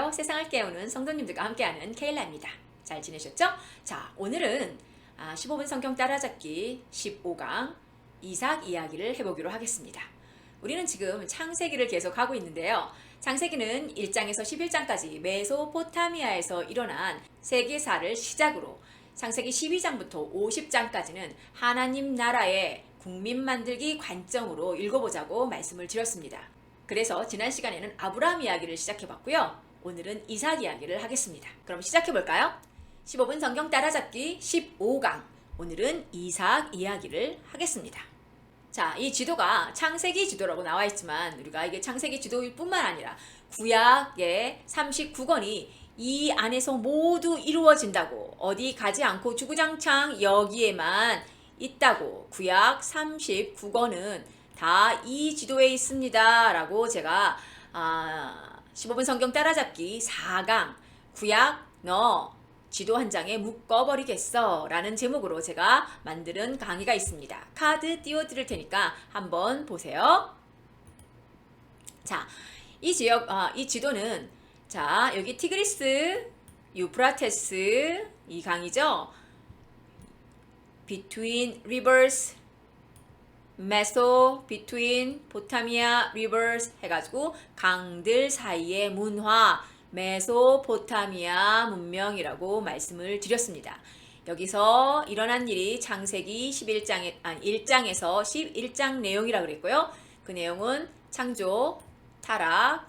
안녕하세요. 세상을 깨우는 성도님들과 함께하는 케일라입니다. 잘 지내셨죠? 자, 오늘은 15분 성경 따라잡기 15강 이삭 이야기를 해보기로 하겠습니다. 우리는 지금 창세기를 계속 하고 있는데요. 창세기는 1장에서 11장까지 메소포타미아에서 일어난 세계사를 시작으로 창세기 12장부터 50장까지는 하나님 나라의 국민 만들기 관점으로 읽어보자고 말씀을 드렸습니다. 그래서 지난 시간에는 아브라함 이야기를 시작해봤고요. 오늘은 이삭 이야기를 하겠습니다. 그럼 시작해볼까요? 15분 성경 따라잡기 15강. 오늘은 이삭 이야기를 하겠습니다. 자, 이 지도가 창세기 지도라고 나와 있지만 우리가 이게 창세기 지도일 뿐만 아니라 구약의 39권이 이 안에서 모두 이루어진다고, 어디 가지 않고 주구장창 여기에만 있다고, 구약 39권은 다 이 지도에 있습니다 라고 제가 15분 성경 따라잡기 4강 구약 너 지도 한 장에 묶어버리겠어 라는 제목으로 제가 만드는 강의가 있습니다. 카드 띄워드릴 테니까 한번 보세요. 자, 이 지도는 자, 여기 티그리스, 유프라테스 이 강이죠. Between rivers, 메소, between, 포타미아, rivers 해가지고 강들 사이의 문화, 메소포타미아 문명이라고 말씀을 드렸습니다. 여기서 일어난 일이 창세기 1장에서 11장 내용이라고 그랬고요. 그 내용은 창조, 타락,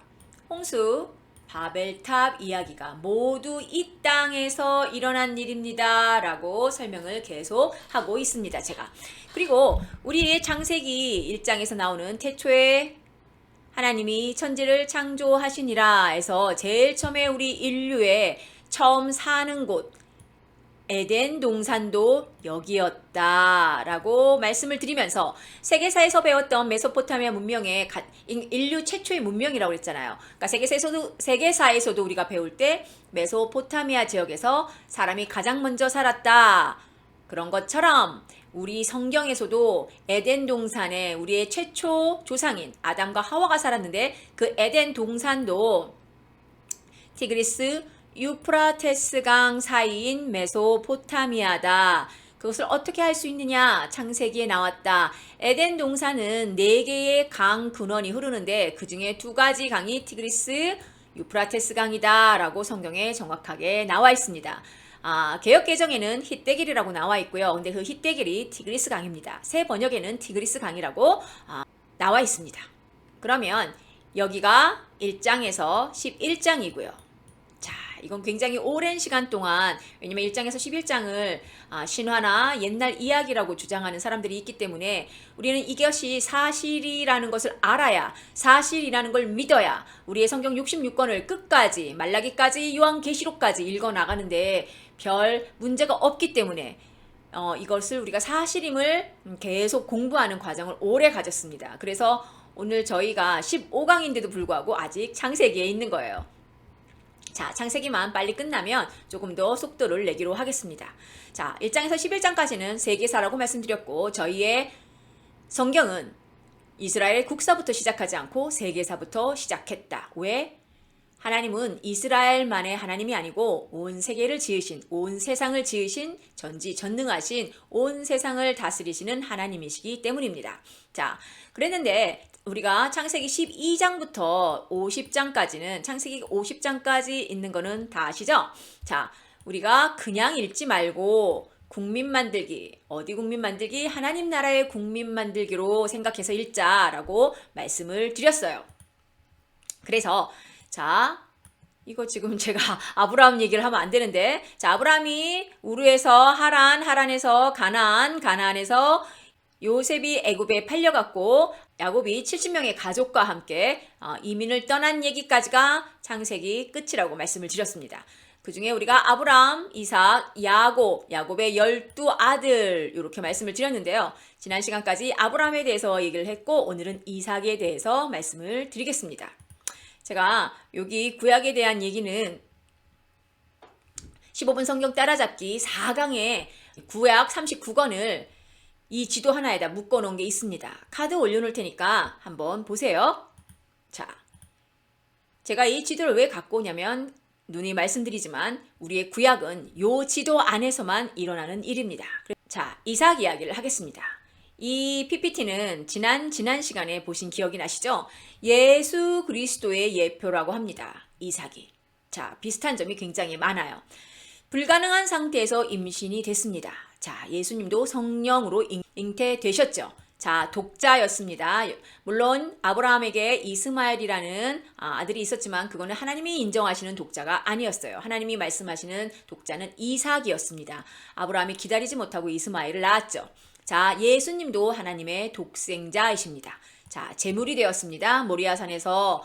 홍수, 바벨탑 이야기가 모두 이 땅에서 일어난 일입니다 라고 설명을 계속 하고 있습니다. 제가. 그리고 우리의 창세기 1장에서 나오는 태초에 하나님이 천지를 창조하시니라 해서 제일 처음에 우리 인류의 처음 사는 곳 에덴 동산도 여기였다 라고 말씀을 드리면서 세계사에서 배웠던 메소포타미아 문명의 인류 최초의 문명이라고 그랬잖아요. 그러니까 세계사에서도 우리가 배울 때 메소포타미아 지역에서 사람이 가장 먼저 살았다. 그런 것처럼 우리 성경에서도 에덴 동산에 우리의 최초 조상인 아담과 하와가 살았는데 그 에덴 동산도 티그리스 유프라테스강 사이인 메소포타미아다. 그것을 어떻게 할 수 있느냐? 창세기에 나왔다. 에덴 동산은 4개의 강 근원이 흐르는데 그 중에 2가지 강이 티그리스, 유프라테스 강이다 라고 성경에 정확하게 나와 있습니다. 개역개정에는 힛데길이라고 나와 있고요. 근데 그 힛데길이 티그리스 강입니다. 새 번역에는 티그리스 강이라고 나와 있습니다. 그러면 여기가 1장에서 11장이고요. 자, 이건 굉장히 오랜 시간 동안, 왜냐면 1장에서 11장을 신화나 옛날 이야기라고 주장하는 사람들이 있기 때문에 우리는 이것이 사실이라는 것을 알아야, 사실이라는 걸 믿어야 우리의 성경 66권을 끝까지, 말라기까지, 요한계시록까지 읽어나가는데 별 문제가 없기 때문에 이것을 우리가 사실임을 계속 공부하는 과정을 오래 가졌습니다. 그래서 오늘 저희가 15강인데도 불구하고 아직 창세기에 있는 거예요. 자, 창세기만 빨리 끝나면 조금 더 속도를 내기로 하겠습니다. 자, 1장에서 11장까지는 세계사라고 말씀드렸고 저희의 성경은 이스라엘 국사부터 시작하지 않고 세계사부터 시작했다. 왜? 하나님은 이스라엘만의 하나님이 아니고 온 세계를 지으신, 온 세상을 지으신 전지전능하신 온 세상을 다스리시는 하나님이시기 때문입니다. 자, 그랬는데 우리가 창세기 12장부터 50장까지는 창세기 50장까지 있는 거는 다 아시죠? 자, 우리가 그냥 읽지 말고 국민 만들기, 어디 국민 만들기? 하나님 나라의 국민 만들기로 생각해서 읽자라고 말씀을 드렸어요. 그래서 자, 이거 지금 제가 아브라함 얘기를 하면 안 되는데, 자, 아브라함이 우르에서 하란, 하란에서 가나안, 가나안에서 요셉이 애굽에 팔려갔고 야곱이 70명의 가족과 함께 이민을 떠난 얘기까지가 창세기 끝이라고 말씀을 드렸습니다. 그 중에 우리가 아브라함, 이삭, 야곱의 12아들 이렇게 말씀을 드렸는데요. 지난 시간까지 아브라함에 대해서 얘기를 했고 오늘은 이삭에 대해서 말씀을 드리겠습니다. 제가 여기 구약에 대한 얘기는 15분 성경 따라잡기 4강에 구약 39권을 이 지도 하나에다 묶어놓은 게 있습니다. 카드 올려놓을 테니까 한번 보세요. 자, 제가 이 지도를 왜 갖고 오냐면 누누이 말씀드리지만 우리의 구약은 요 지도 안에서만 일어나는 일입니다. 자, 이삭 이야기를 하겠습니다. 이 PPT는 지난 시간에 보신 기억이 나시죠? 예수 그리스도의 예표라고 합니다. 이삭이. 자, 비슷한 점이 굉장히 많아요. 불가능한 상태에서 임신이 됐습니다. 자, 예수님도 성령으로 잉태되셨죠. 자, 독자였습니다. 물론 아브라함에게 이스마엘이라는 아들이 있었지만 그거는 하나님이 인정하시는 독자가 아니었어요. 하나님이 말씀하시는 독자는 이삭이었습니다. 아브라함이 기다리지 못하고 이스마엘을 낳았죠. 자, 예수님도 하나님의 독생자이십니다. 자, 제물이 되었습니다. 모리아산에서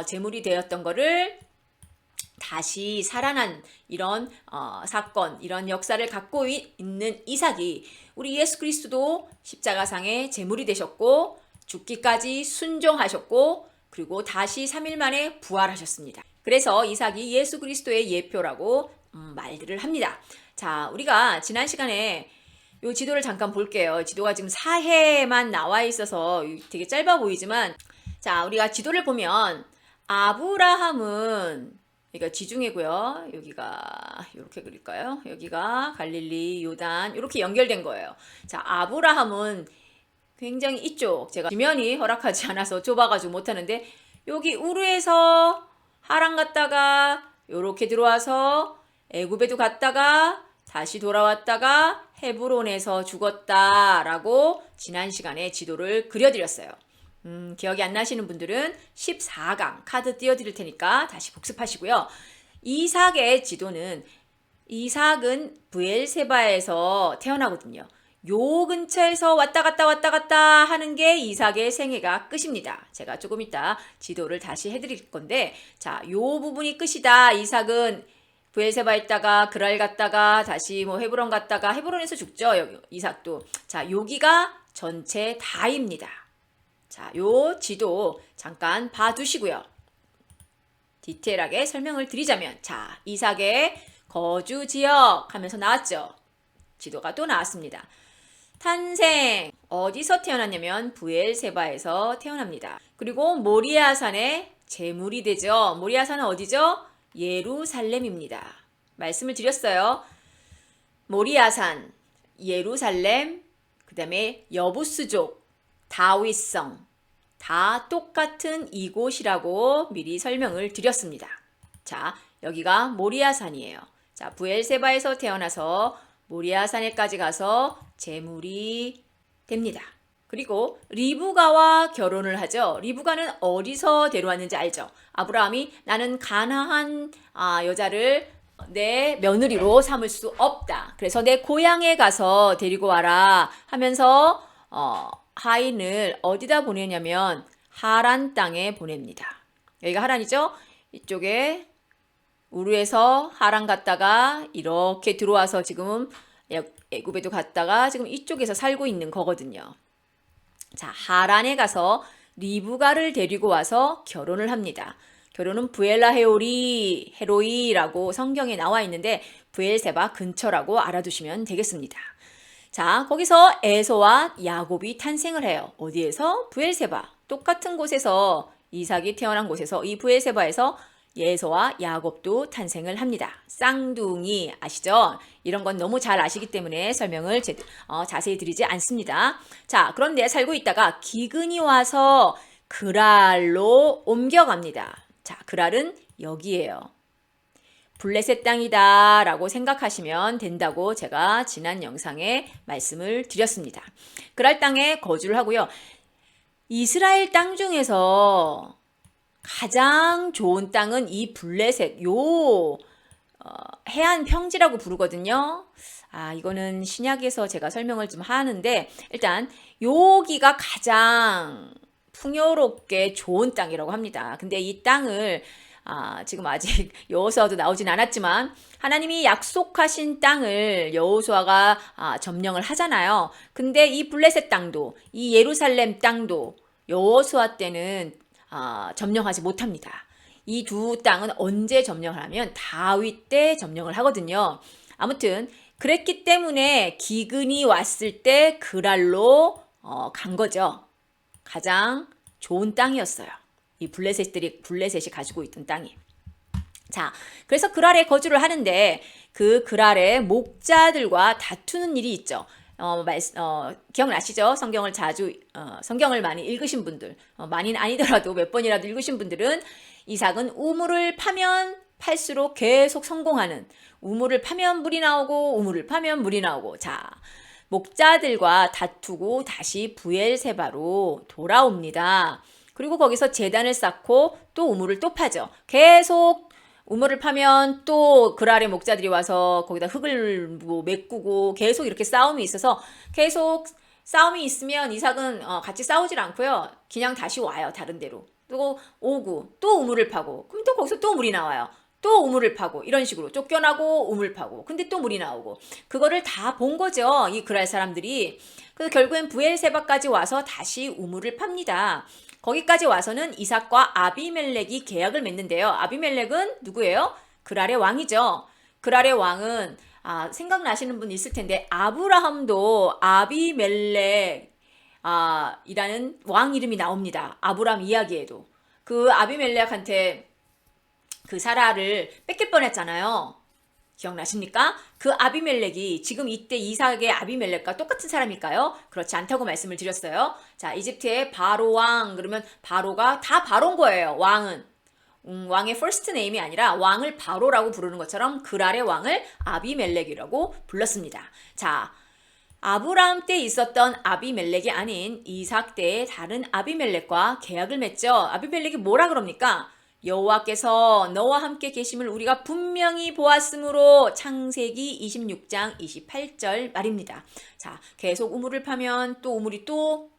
제물이 되었던 거를 다시 살아난 이런 사건, 이런 역사를 갖고 있는 이삭이 우리 예수 그리스도도 십자가상에 제물이 되셨고 죽기까지 순종하셨고 그리고 다시 3일 만에 부활하셨습니다. 그래서 이삭이 예수 그리스도의 예표라고 말들을 합니다. 자, 우리가 지난 시간에 이 지도를 잠깐 볼게요. 지도가 지금 4해만 나와 있어서 되게 짧아 보이지만 자, 우리가 지도를 보면 아브라함은 여기가 지중해고요. 여기가 이렇게 그릴까요? 여기가 갈릴리, 요단 이렇게 연결된 거예요. 자, 아브라함은 굉장히 이쪽 제가 지면이 허락하지 않아서 좁아가지고 못하는데 여기 우르에서 하란 갔다가 이렇게 들어와서 애굽에도 갔다가 다시 돌아왔다가 헤브론에서 죽었다라고 지난 시간에 지도를 그려드렸어요. 기억이 안 나시는 분들은 14강 카드 띄워드릴 테니까 다시 복습하시고요. 이삭의 지도는 이삭은 브엘세바에서 태어나거든요. 요 근처에서 왔다 갔다 하는 게 이삭의 생애가 끝입니다. 제가 조금 이따 지도를 다시 해드릴 건데 자, 요 부분이 끝이다. 이삭은 브엘세바 있다가 그랄 갔다가 다시 뭐 헤브론 갔다가 헤브론에서 죽죠. 여기 이삭도. 자, 여기가 전체 다입니다. 자, 요 지도 잠깐 봐두시고요. 디테일하게 설명을 드리자면 자, 이삭의 거주 지역 하면서 나왔죠. 지도가 또 나왔습니다. 탄생 어디서 태어났냐면 브엘세바에서 태어납니다. 그리고 모리아산에 제물이 되죠. 모리아산은 어디죠? 예루살렘입니다. 말씀을 드렸어요. 모리아산, 예루살렘, 그 다음에 여부스족, 다윗성 다 똑같은 이곳이라고 미리 설명을 드렸습니다. 자, 여기가 모리아산이에요. 자, 브엘세바에서 태어나서 모리아산에까지 가서 제물이 됩니다. 그리고 리브가와 결혼을 하죠. 리브가는 어디서 데려왔는지 알죠? 아브라함이 나는 가나안 여자를 내 며느리로 삼을 수 없다. 그래서 내 고향에 가서 데리고 와라 하면서 하인을 어디다 보내냐면 하란 땅에 보냅니다. 여기가 하란이죠. 이쪽에 우르에서 하란 갔다가 이렇게 들어와서 지금 애굽에도 갔다가 지금 이쪽에서 살고 있는 거거든요. 자, 하란에 가서 리브가를 데리고 와서 결혼을 합니다. 결혼은 부엘라 헤로이라고 성경에 나와 있는데 브엘세바 근처라고 알아두시면 되겠습니다. 자, 거기서 에서와 야곱이 탄생을 해요. 어디에서? 브엘세바. 똑같은 곳에서 이삭이 태어난 곳에서 이 브엘세바에서 에서와 야곱도 탄생을 합니다. 쌍둥이 아시죠? 이런 건 너무 잘 아시기 때문에 설명을 자세히 드리지 않습니다. 자, 그런데 살고 있다가 기근이 와서 그랄로 옮겨갑니다. 자, 그랄은 여기예요. 블레셋 땅이다 라고 생각하시면 된다고 제가 지난 영상에 말씀을 드렸습니다. 그랄 땅에 거주를 하고요. 이스라엘 땅 중에서 가장 좋은 땅은 이 블레셋 해안 평지라고 부르거든요. 이거는 신약에서 제가 설명을 좀 하는데 일단 여기가 가장 풍요롭게 좋은 땅이라고 합니다. 근데 이 땅을 지금 아직 여호수아도 나오진 않았지만 하나님이 약속하신 땅을 여호수아가 점령을 하잖아요. 근데 이 블레셋 땅도 이 예루살렘 땅도 여호수아 때는 점령하지 못합니다. 이 두 땅은 언제 점령을 하면 다윗 때 점령을 하거든요. 아무튼 그랬기 때문에 기근이 왔을 때 그랄로 간 거죠. 가장 좋은 땅이었어요. 이 블레셋이 가지고 있던 땅이. 자, 그래서 그랄에 거주를 하는데 그 그랄의 목자들과 다투는 일이 있죠. 기억나시죠? 성경을 많이 읽으신 분들, 많이는 아니더라도 몇 번이라도 읽으신 분들은 이삭은 우물을 파면 팔수록 계속 성공하는, 우물을 파면 물이 나오고 우물을 파면 물이 나오고. 자, 목자들과 다투고 다시 부엘세바로 돌아옵니다. 그리고 거기서 제단을 쌓고 또 우물을 또 파죠. 계속 우물을 파면 또 그랄의 목자들이 와서 거기다 흙을 뭐 메꾸고 계속 이렇게 싸움이 있어서, 계속 싸움이 있으면 이삭은 같이 싸우질 않고요. 그냥 다시 와요. 다른 데로. 또 오고 또 우물을 파고, 그럼 또 거기서 또 물이 나와요. 또 우물을 파고, 이런 식으로 쫓겨나고 우물 파고, 근데 또 물이 나오고. 그거를 다 본 거죠, 이 그랄 사람들이. 그래서 결국엔 부엘세바까지 와서 다시 우물을 팝니다. 거기까지 와서는 이삭과 아비멜렉이 계약을 맺는데요. 아비멜렉은 누구예요? 그랄의 왕이죠. 그랄의 왕은 생각나시는 분 있을 텐데, 아브라함도 아비멜렉 이라는 왕 이름이 나옵니다. 아브라함 이야기에도. 그 아비멜렉한테 그 사라를 뺏길 뻔했잖아요. 기억나십니까? 그 아비멜렉이 지금 이때 이삭의 아비멜렉과 똑같은 사람일까요? 그렇지 않다고 말씀을 드렸어요. 자, 이집트의 바로 왕, 그러면 바로가 다 바로인 거예요. 왕은. 왕의 first name이 아니라 왕을 바로라고 부르는 것처럼 그랄의 왕을 아비멜렉이라고 불렀습니다. 자, 아브라함 때 있었던 아비멜렉이 아닌 이삭 때의 다른 아비멜렉과 계약을 맺죠. 아비멜렉이 뭐라 그럽니까? 여호와께서 너와 함께 계심을 우리가 분명히 보았으므로. 창세기 26장 28절 말입니다. 자, 계속 우물을 파면 또 우물이 또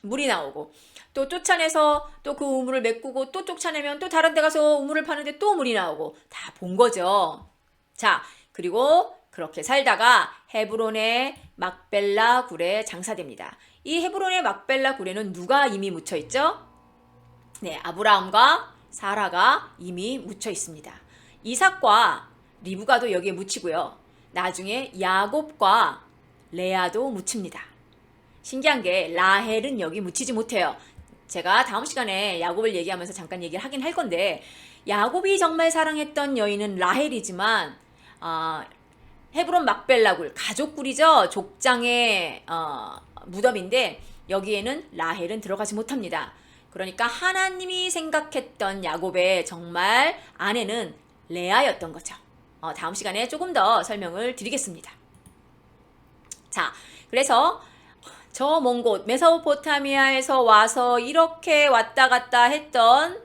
물이 나오고, 또 쫓아내서 또 그 우물을 메꾸고, 또 쫓아내면 또 다른 데 가서 우물을 파는데 또 물이 나오고. 다 본 거죠. 자, 그리고 그렇게 살다가 헤브론의 막벨라 굴에 장사됩니다. 이 헤브론의 막벨라 굴에는 누가 이미 묻혀 있죠? 네, 아브라함과 사라가 이미 묻혀 있습니다. 이삭과 리브가도 여기에 묻히고요. 나중에 야곱과 레아도 묻힙니다. 신기한 게 라헬은 여기 묻히지 못해요. 제가 다음 시간에 야곱을 얘기하면서 잠깐 얘기를 하긴 할 건데, 야곱이 정말 사랑했던 여인은 라헬이지만 헤브론 막벨라굴, 가족굴이죠. 족장의 무덤인데 여기에는 라헬은 들어가지 못합니다. 그러니까 하나님이 생각했던 야곱의 정말 아내는 레아였던 거죠. 다음 시간에 조금 더 설명을 드리겠습니다. 자, 그래서 저 먼 곳 메소포타미아에서 와서 이렇게 왔다 갔다 했던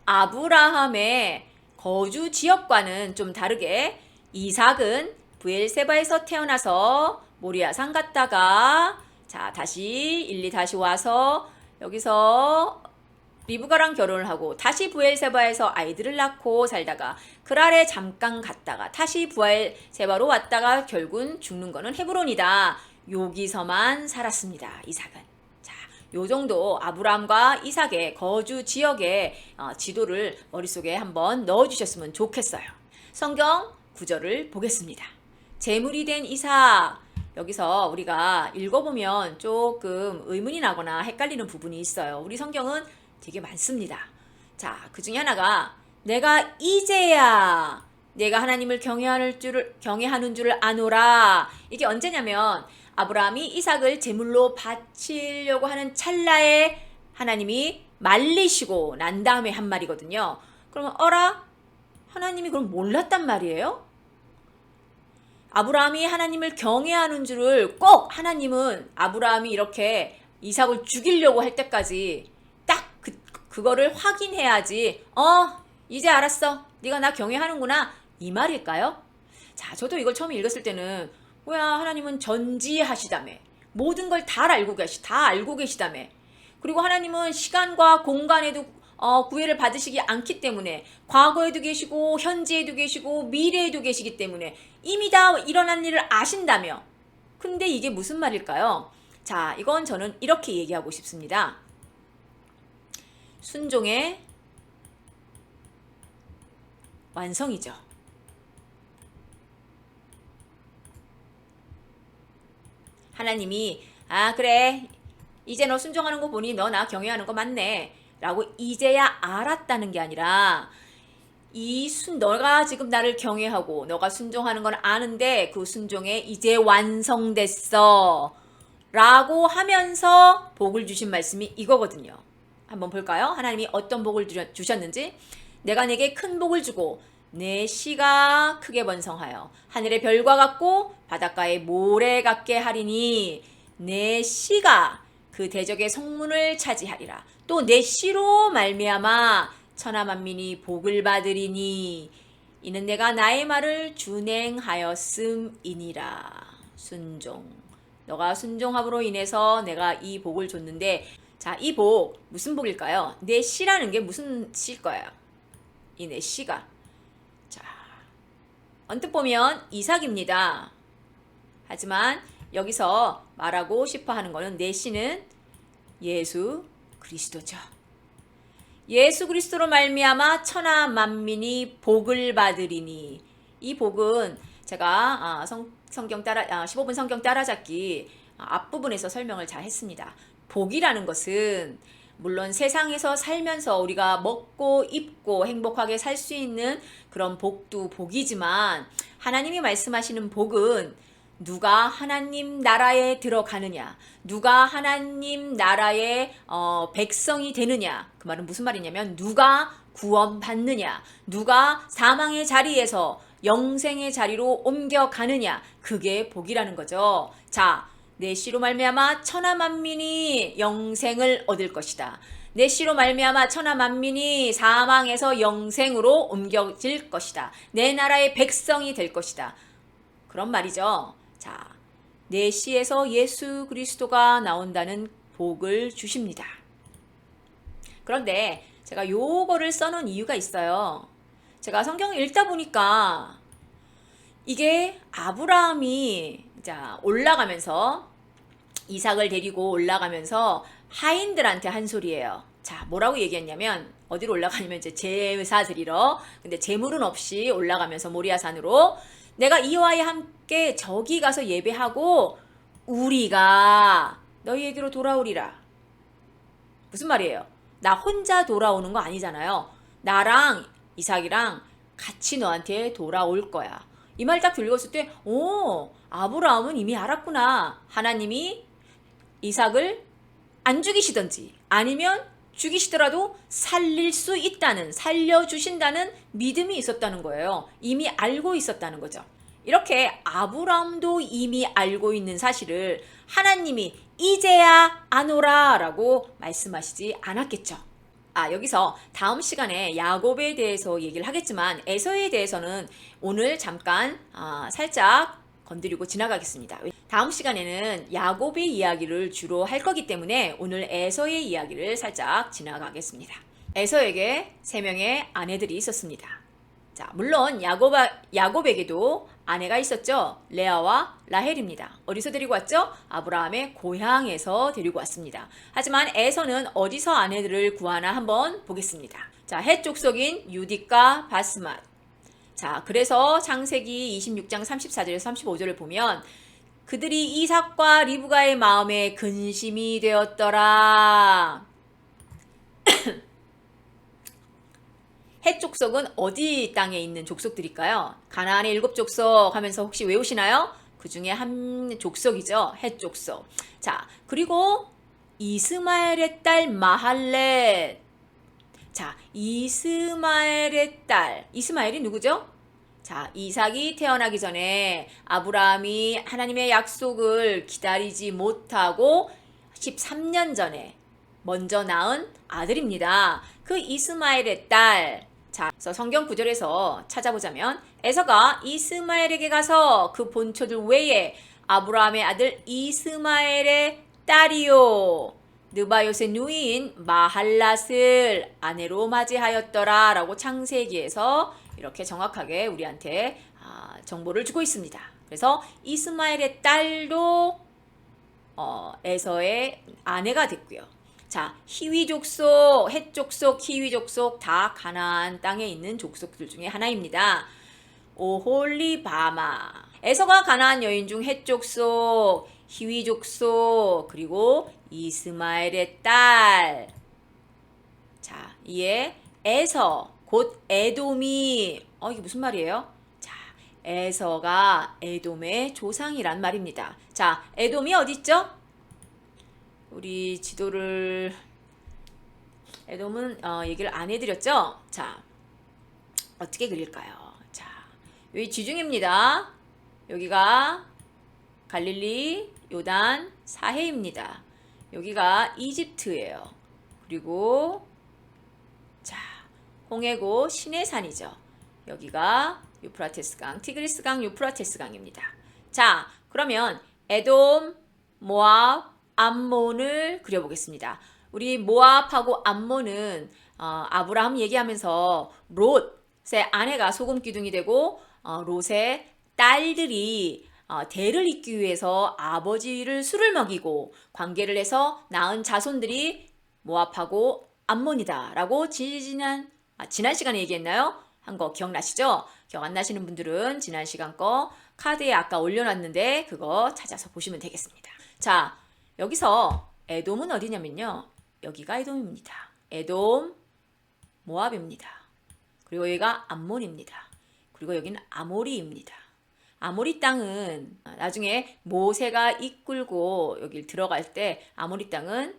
아브라함의 거주 지역과는 좀 다르게 이삭은 부엘세바에서 태어나서 모리아산 갔다가, 자, 다시 와서 여기서 리브가랑 결혼을 하고 다시 부엘세바에서 아이들을 낳고 살다가 그랄에 잠깐 갔다가 다시 부엘세바로 왔다가 결국은 죽는 거는 헤브론이다. 여기서만 살았습니다, 이삭은. 자, 요 정도 아브라함과 이삭의 거주 지역의 지도를 머릿속에 한번 넣어주셨으면 좋겠어요. 성경 구절을 보겠습니다. 제물이 된 이삭. 여기서 우리가 읽어보면 조금 의문이 나거나 헷갈리는 부분이 있어요. 우리 성경은 되게 많습니다. 자, 그 중에 하나가 내가 이제야 내가 하나님을 경외하는 줄을 아노라. 이게 언제냐면 아브라함이 이삭을 제물로 바치려고 하는 찰나에 하나님이 말리시고 난 다음에 한 말이거든요. 그러면 하나님이 그럼 몰랐단 말이에요? 아브라함이 하나님을 경외하는 줄을 꼭 하나님은 아브라함이 이렇게 이삭을 죽이려고 할 때까지 딱 그거를 확인해야지 이제 알았어. 네가 나 경외하는구나. 이 말일까요? 자, 저도 이걸 처음 읽었을 때는 뭐야, 하나님은 전지하시다며. 모든 걸 다 알고 계시다며. 그리고 하나님은 시간과 공간에도 구애를 받으시지 않기 때문에 과거에도 계시고 현재에도 계시고 미래에도 계시기 때문에 이미 다 일어난 일을 아신다며. 근데 이게 무슨 말일까요? 자, 이건 저는 이렇게 얘기하고 싶습니다. 순종의 완성이죠. 하나님이 그래, 이제 너 순종하는 거 보니 너 나 경외하는 거 맞네. 라고 이제야 알았다는 게 아니라 너가 지금 나를 경외하고 너가 순종하는 건 아는데 그 순종에 이제 완성됐어 라고 하면서 복을 주신 말씀이 이거거든요. 한번 볼까요? 하나님이 어떤 복을 주셨는지. 내가 내게 큰 복을 주고 내 씨가 크게 번성하여 하늘의 별과 같고 바닷가의 모래 같게 하리니 내 씨가 그 대적의 성문을 차지하리라. 또 내 씨로 말미암아 천하 만민이 복을 받으리니 이는 내가 나의 말을 준행하였음이니라. 순종. 너가 순종함으로 인해서 내가 이 복을 줬는데, 자, 이 복 무슨 복일까요? 내 씨라는 게 무슨 씨일 거예요? 이 내 씨가. 자, 언뜻 보면 이삭입니다. 하지만 여기서 말하고 싶어 하는 거는 내 씨는 예수 그리스도죠. 예수 그리스도로 말미암아 천하 만민이 복을 받으리니. 이 복은 제가 성경 따라 15분 성경 따라잡기 앞부분에서 설명을 잘 했습니다. 복이라는 것은 물론 세상에서 살면서 우리가 먹고 입고 행복하게 살 수 있는 그런 복도 복이지만, 하나님이 말씀하시는 복은 누가 하나님 나라에 들어가느냐, 누가 하나님 나라의 백성이 되느냐. 그 말은 무슨 말이냐면 누가 구원받느냐, 누가 사망의 자리에서 영생의 자리로 옮겨가느냐, 그게 복이라는 거죠. 자, 내 씨로 말미암아 천하 만민이 영생을 얻을 것이다. 내 씨로 말미암아 천하 만민이 사망에서 영생으로 옮겨질 것이다. 내 나라의 백성이 될 것이다. 그런 말이죠. 자, 내 씨에서 예수 그리스도가 나온다는 복을 주십니다. 그런데 제가 요거를 써놓은 이유가 있어요. 제가 성경을 읽다 보니까 이게 아브라함이 올라가면서, 이삭을 데리고 올라가면서 하인들한테 한 소리예요. 자, 뭐라고 얘기했냐면, 어디로 올라가냐면 이제 제사 드리러. 근데 제물은 없이 올라가면서 모리아산으로, 내가 이와와 함께 저기 가서 예배하고 우리가 너희에게로 돌아오리라. 무슨 말이에요? 나 혼자 돌아오는 거 아니잖아요. 나랑 이삭이랑 같이 너한테 돌아올 거야. 이 말 딱 들었을 때, 아브라함은 이미 알았구나. 하나님이 이삭을 안 죽이시든지 아니면 죽이시더라도 살릴 수 있다는, 살려주신다는 믿음이 있었다는 거예요. 이미 알고 있었다는 거죠. 이렇게 아브라함도 이미 알고 있는 사실을 하나님이 이제야 아노라 라고 말씀하시지 않았겠죠. 여기서 다음 시간에 야곱에 대해서 얘기를 하겠지만 에서에 대해서는 오늘 잠깐 살짝 건드리고 지나가겠습니다. 다음 시간에는 야곱의 이야기를 주로 할 거기 때문에 오늘 에서의 이야기를 살짝 지나가겠습니다. 에서에게 3명의 아내들이 있었습니다. 자, 물론 야곱에게도 아내가 있었죠. 레아와 라헬입니다. 어디서 데리고 왔죠? 아브라함의 고향에서 데리고 왔습니다. 하지만 에서는 어디서 아내들을 구하나 한번 보겠습니다. 자, 헷 족속인 유딕과 바스맛. 자, 그래서 창세기 26장 34절에서 35절을 보면 그들이 이삭과 리브가의 마음에 근심이 되었더라. 헷 족속은 어디 땅에 있는 족속들일까요? 가나안의 7족속 하면서 혹시 외우시나요? 그 중에 한 족속이죠. 헷 족속. 자, 그리고 이스마엘의 딸 마할렛. 자, 이스마엘의 딸. 이스마엘이 누구죠? 자, 이삭이 태어나기 전에 아브라함이 하나님의 약속을 기다리지 못하고 13년 전에 먼저 낳은 아들입니다. 그 이스마엘의 딸. 자, 그래서 성경 구절에서 찾아보자면 에서가 이스마엘에게 가서 그 본초들 외에 아브라함의 아들 이스마엘의 딸이요 느바요의 누이인 마할랏을 아내로 맞이하였더라 라고 창세기에서 이렇게 정확하게 우리한테 정보를 주고 있습니다. 그래서 이스마엘의 딸도 에서의 아내가 됐고요. 자, 히위 족속, 헷 족속, 히위 족속 다 가나안 땅에 있는 족속들 중에 하나입니다. 오홀리바마. 에서가 가나안 여인 중 헷 족속, 히위 족속, 그리고 이스마엘의 딸. 이에 에서 곧 에돔이 이게 무슨 말이에요? 자, 에서가 에돔의 조상이란 말입니다. 자, 에돔이 어디 있죠? 우리 지도를 에돔은 얘기를 안 해드렸죠? 자, 어떻게 그릴까요? 자, 여기 지중해입니다. 여기가 갈릴리, 요단, 사해입니다. 여기가 이집트예요. 그리고 자, 홍해고 시내산이죠. 여기가 유프라테스강, 티그리스강, 유프라테스강입니다. 자, 그러면 에돔, 모압, 암몬을 그려보겠습니다. 우리 모압하고 암몬은 아브라함 얘기하면서 롯의 아내가 소금 기둥이 되고 롯의 딸들이 대를 잇기 위해서 아버지를 술을 먹이고 관계를 해서 낳은 자손들이 모압하고 암몬이다 라고 지난 시간에 얘기했나요? 한 거 기억나시죠? 기억 안 나시는 분들은 지난 시간 거 카드에 아까 올려놨는데 그거 찾아서 보시면 되겠습니다. 자, 여기서 에돔은 어디냐면요. 여기가 에돔입니다. 에돔, 모압입니다. 그리고 여기가 암몬입니다. 그리고 여기는 아모리입니다. 아모리 땅은 나중에 모세가 이끌고 여기 들어갈 때 아모리 땅은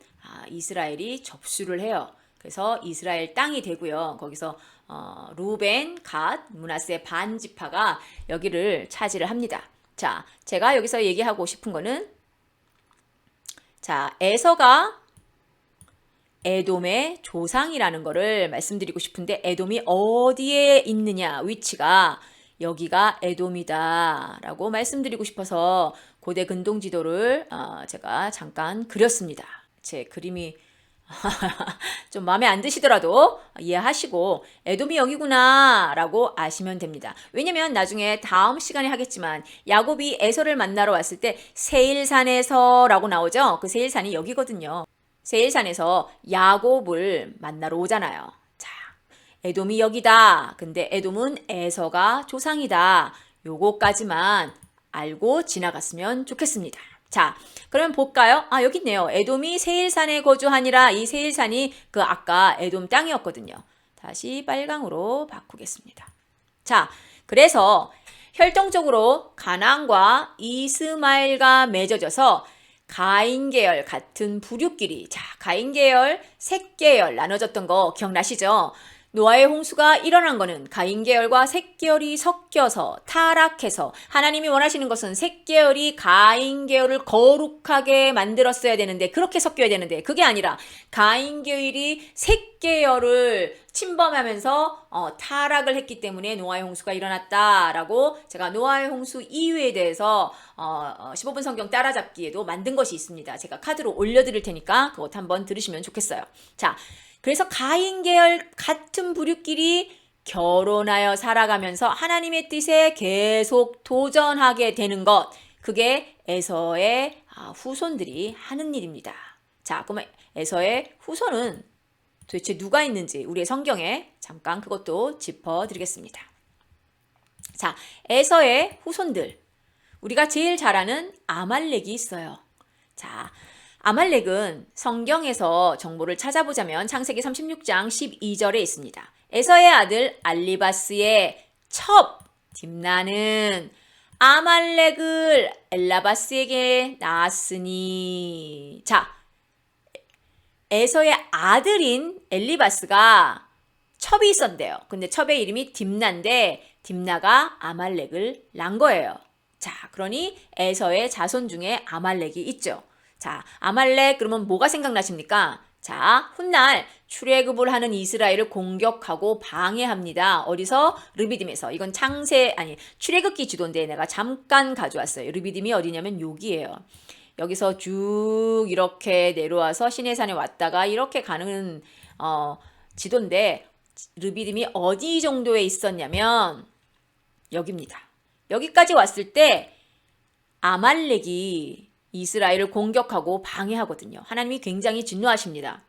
이스라엘이 접수를 해요. 그래서 이스라엘 땅이 되고요. 거기서 루벤, 갓, 므낫세 반 지파가 여기를 차지를 합니다. 자, 제가 여기서 얘기하고 싶은 거는 자, 에서가 에돔의 조상이라는 거를 말씀드리고 싶은데 에돔이 어디에 있느냐 위치가 여기가 에돔이다 라고 말씀드리고 싶어서 고대 근동 지도를 제가 잠깐 그렸습니다. 제 그림이 좀 마음에 안 드시더라도 이해하시고 에돔이 여기구나 라고 아시면 됩니다. 왜냐면 나중에 다음 시간에 하겠지만 야곱이 에서를 만나러 왔을 때 세일산에서 라고 나오죠. 그 세일산이 여기거든요. 세일산에서 야곱을 만나러 오잖아요. 자, 에돔이 여기다. 근데 에돔은 에서가 조상이다. 요거까지만 알고 지나갔으면 좋겠습니다. 자, 그러면 볼까요? 여기 있네요. 에돔이 세일산에 거주하니라. 이 세일산이 그 아까 에돔 땅이었거든요. 다시 빨강으로 바꾸겠습니다. 자, 그래서 혈통적으로 가나안과 이스마엘과 맺어져서 가인 계열 같은 부류끼리 가인 계열, 셋 계열 나눠졌던 거 기억나시죠? 노아의 홍수가 일어난 거는 가인 계열과 셋 계열이 섞여서 타락해서 하나님이 원하시는 것은 셋 계열이 가인 계열을 거룩하게 만들었어야 되는데 그렇게 섞여야 되는데 그게 아니라 가인 계열이 셋 계열을 침범하면서 타락을 했기 때문에 노아의 홍수가 일어났다라고 제가 노아의 홍수 이유에 대해서 15분 성경 따라잡기에도 만든 것이 있습니다. 제가 카드로 올려드릴 테니까 그것 한번 들으시면 좋겠어요. 자, 그래서 가인 계열 같은 부류끼리 결혼하여 살아가면서 하나님의 뜻에 계속 도전하게 되는 것 그게 에서의 후손들이 하는 일입니다. 자, 그러면 에서의 후손은 도대체 누가 있는지 우리의 성경에 잠깐 그것도 짚어드리겠습니다. 자, 에서의 후손들 우리가 제일 잘 아는 아말렉이 있어요. 자, 아말렉은 성경에서 정보를 찾아보자면 창세기 36장 12절에 있습니다. 에서의 아들 알리바스의 첩 딥나는 아말렉을 엘라바스에게 낳았으니 자, 에서의 아들인 엘리바스가 첩이 있었는데요. 근데 첩의 이름이 딥나인데 딥나가 아말렉을 낳은 거예요. 자, 그러니 에서의 자손 중에 아말렉이 있죠. 자, 아말렉 그러면 뭐가 생각나십니까? 자, 훗날 출애굽을 하는 이스라엘을 공격하고 방해합니다. 어디서? 르비딤에서. 이건 출애굽기 지도인데 내가 잠깐 가져왔어요. 르비딤이 어디냐면 여기예요. 여기서 쭉 이렇게 내려와서 시내산에 왔다가 이렇게 가는 지도인데 르비딤이 어디 정도에 있었냐면 여기입니다. 여기까지 왔을 때 아말렉이 이스라엘을 공격하고 방해하거든요. 하나님이 굉장히 진노하십니다.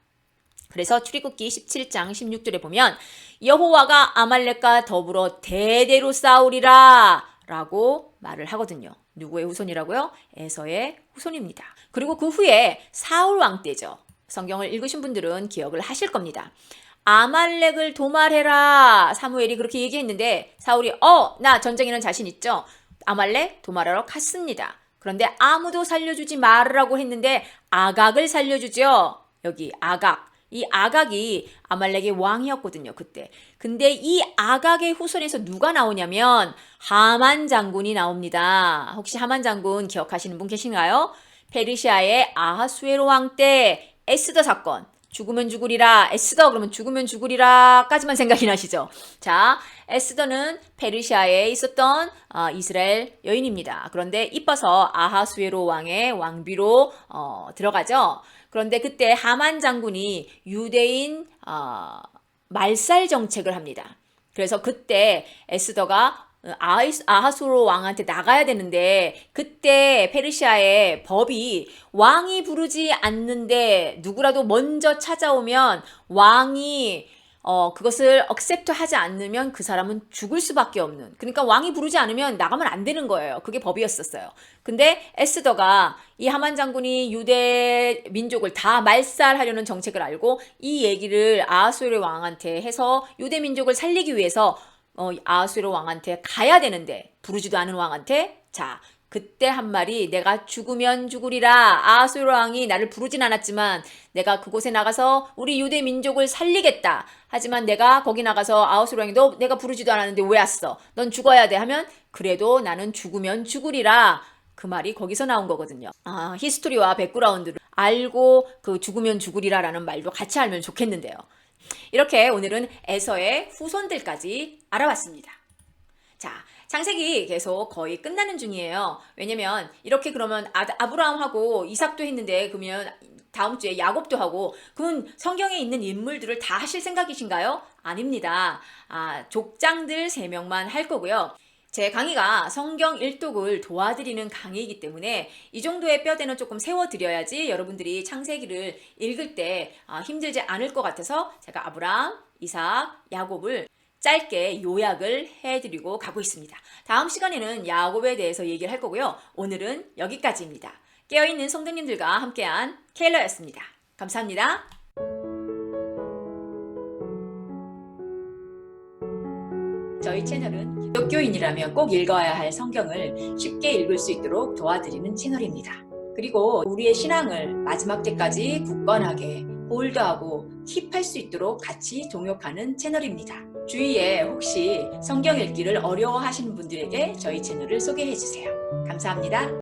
그래서 출애굽기 17장 16절에 보면 여호와가 아말렉과 더불어 대대로 싸우리라 라고 말을 하거든요. 누구의 후손이라고요? 에서의 후손입니다. 그리고 그 후에 사울 왕 때죠. 성경을 읽으신 분들은 기억을 하실 겁니다. 아말렉을 도말해라. 사무엘이 그렇게 얘기했는데 사울이 나 전쟁에는 자신 있죠. 아말렉 도말하러 갔습니다. 그런데 아무도 살려주지 말으라고 했는데 아각을 살려주죠. 여기 아각. 이 아각이 아말렉의 왕이었거든요, 그때. 근데 이 아각의 후손에서 누가 나오냐면 하만 장군이 나옵니다. 혹시 하만 장군 기억하시는 분 계신가요? 페르시아의 아하수에로 왕 때 에스더 사건. 죽으면 죽으리라. 에스더 그러면 죽으면 죽으리라까지만 생각이 나시죠? 자, 에스더는 페르시아에 있었던 이스라엘 여인입니다. 그런데 이뻐서 아하수에로 왕의 왕비로 들어가죠. 그런데 그때 하만 장군이 유대인 말살 정책을 합니다. 그래서 그때 에스더가 아하수로 왕한테 나가야 되는데 그때 페르시아의 법이 왕이 부르지 않는데 누구라도 먼저 찾아오면 왕이 그것을 억셉트 하지 않으면 그 사람은 죽을 수밖에 없는. 그러니까 왕이 부르지 않으면 나가면 안 되는 거예요. 그게 법이었었어요. 근데 에스더가 이 하만 장군이 유대 민족을 다 말살하려는 정책을 알고 이 얘기를 아하수에로 왕한테 해서 유대 민족을 살리기 위해서 아하수에로 왕한테 가야 되는데 부르지도 않은 왕한테 자 그때 한 말이 내가 죽으면 죽으리라. 아하수에로 왕이 나를 부르진 않았지만 내가 그곳에 나가서 우리 유대 민족을 살리겠다. 하지만 내가 거기 나가서 아하수에로 왕이 너 내가 부르지도 않았는데 왜 왔어? 넌 죽어야 돼 하면 그래도 나는 죽으면 죽으리라. 그 말이 거기서 나온 거거든요. 히스토리와 백그라운드를 알고 그 죽으면 죽으리라라는 말도 같이 알면 좋겠는데요. 이렇게 오늘은 에서의 후손들까지 알아봤습니다. 자, 창세기 계속 거의 끝나는 중이에요. 왜냐면 이렇게 그러면 아브라함하고 이삭도 했는데 그러면 다음 주에 야곱도 하고 그러면 성경에 있는 인물들을 다 하실 생각이신가요? 아닙니다. 족장들 3명만 할 거고요. 제 강의가 성경 일독을 도와드리는 강의이기 때문에 이 정도의 뼈대는 조금 세워드려야지 여러분들이 창세기를 읽을 때 힘들지 않을 것 같아서 제가 아브라함, 이삭, 야곱을 짧게 요약을 해드리고 가고 있습니다. 다음 시간에는 야곱에 대해서 얘기를 할 거고요. 오늘은 여기까지입니다. 깨어있는 성도님들과 함께한 케일러였습니다. 감사합니다. 저희 채널은 기독교인이라면 꼭 읽어야 할 성경을 쉽게 읽을 수 있도록 도와드리는 채널입니다. 그리고 우리의 신앙을 마지막 때까지 굳건하게 홀드하고 킵할 수 있도록 같이 동역하는 채널입니다. 주위에 혹시 성경 읽기를 어려워하시는 분들에게 저희 채널을 소개해 주세요. 감사합니다.